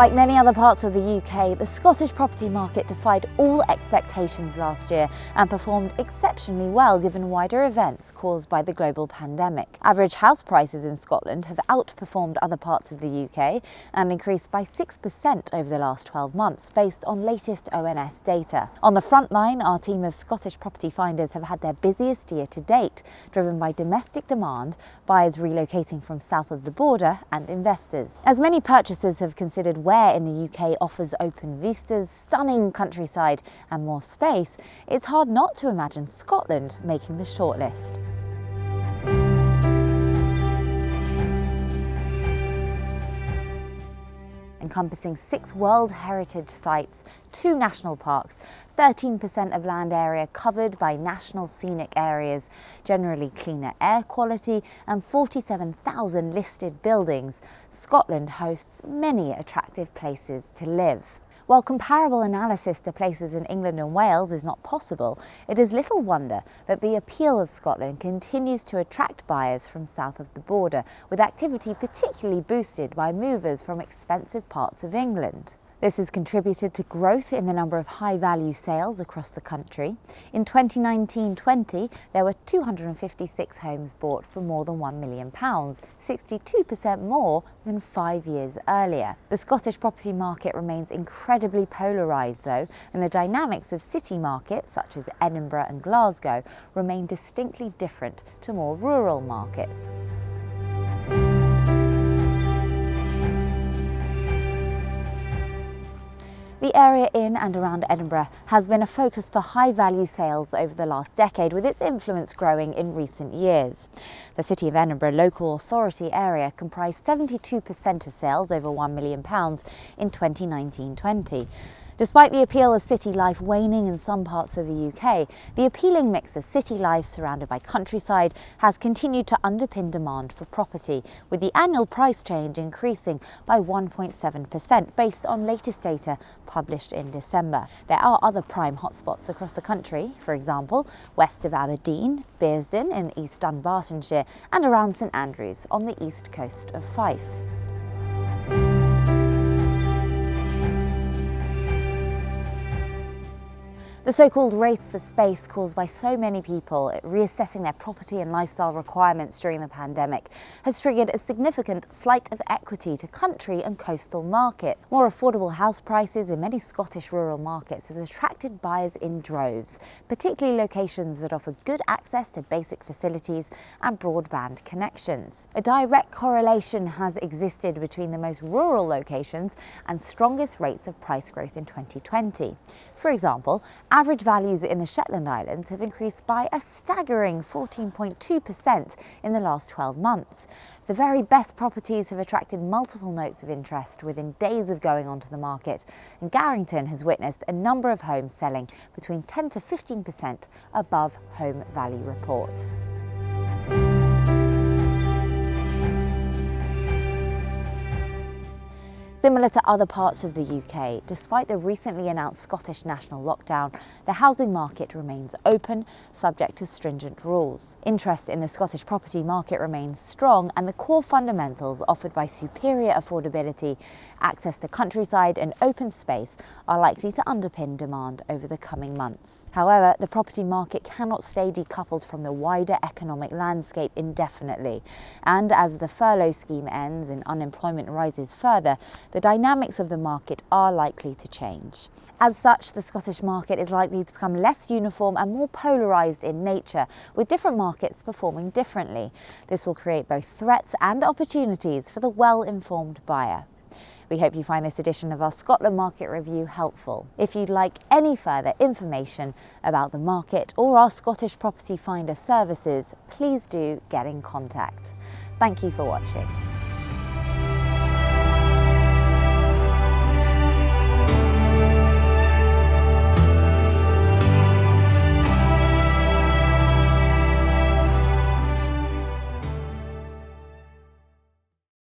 Like many other parts of the UK, the Scottish property market defied all expectations last year and performed exceptionally well given wider events caused by the global pandemic. Average house prices in Scotland have outperformed other parts of the UK and increased by 6% over the last 12 months based on latest ONS data. On the front line, our team of Scottish property finders have had their busiest year to date, driven by domestic demand, buyers relocating from south of the border and investors. As many purchasers have considered where in the UK offers open vistas, stunning countryside and more space, it's hard not to imagine Scotland making the shortlist. Encompassing 6 World Heritage Sites, 2 national parks, 13% of land area covered by national scenic areas, generally cleaner air quality and 47,000 listed buildings, Scotland hosts many attractive places to live. While comparable analysis to places in England and Wales is not possible, it is little wonder that the appeal of Scotland continues to attract buyers from south of the border, with activity particularly boosted by movers from expensive parts of England. This has contributed to growth in the number of high-value sales across the country. In 2019-20, there were 256 homes bought for more than £1 million, 62% more than 5 years earlier. The Scottish property market remains incredibly polarised though, and the dynamics of city markets, such as Edinburgh and Glasgow, remain distinctly different to more rural markets. The area in and around Edinburgh has been a focus for high-value sales over the last decade, with its influence growing in recent years. The City of Edinburgh local authority area comprised 72% of sales over £1 million in 2019-20. Despite the appeal of city life waning in some parts of the UK, the appealing mix of city life surrounded by countryside has continued to underpin demand for property, with the annual price change increasing by 1.7% based on latest data published in December. There are other prime hotspots across the country, for example, west of Aberdeen, Bearsden in East Dunbartonshire and around St Andrews on the east coast of Fife. The so-called race for space caused by so many people reassessing their property and lifestyle requirements during the pandemic has triggered a significant flight of equity to country and coastal markets. More affordable house prices in many Scottish rural markets has attracted buyers in droves, particularly locations that offer good access to basic facilities and broadband connections. A direct correlation has existed between the most rural locations and strongest rates of price growth in 2020. For example, average values in the Shetland Islands have increased by a staggering 14.2% in the last 12 months. The very best properties have attracted multiple notes of interest within days of going onto the market, and Garrington has witnessed a number of homes selling between 10 to 15% above home value report. Similar to other parts of the UK, despite the recently announced Scottish national lockdown, the housing market remains open, subject to stringent rules. Interest in the Scottish property market remains strong, and the core fundamentals offered by superior affordability, access to countryside and open space are likely to underpin demand over the coming months. However, the property market cannot stay decoupled from the wider economic landscape indefinitely, and as the furlough scheme ends and unemployment rises further, the dynamics of the market are likely to change. As such, the Scottish market is likely to become less uniform and more polarised in nature, with different markets performing differently. This will create both threats and opportunities for the well-informed buyer. We hope you find this edition of our Scotland Market Review helpful. If you'd like any further information about the market or our Scottish Property Finder services, please do get in contact. Thank you for watching.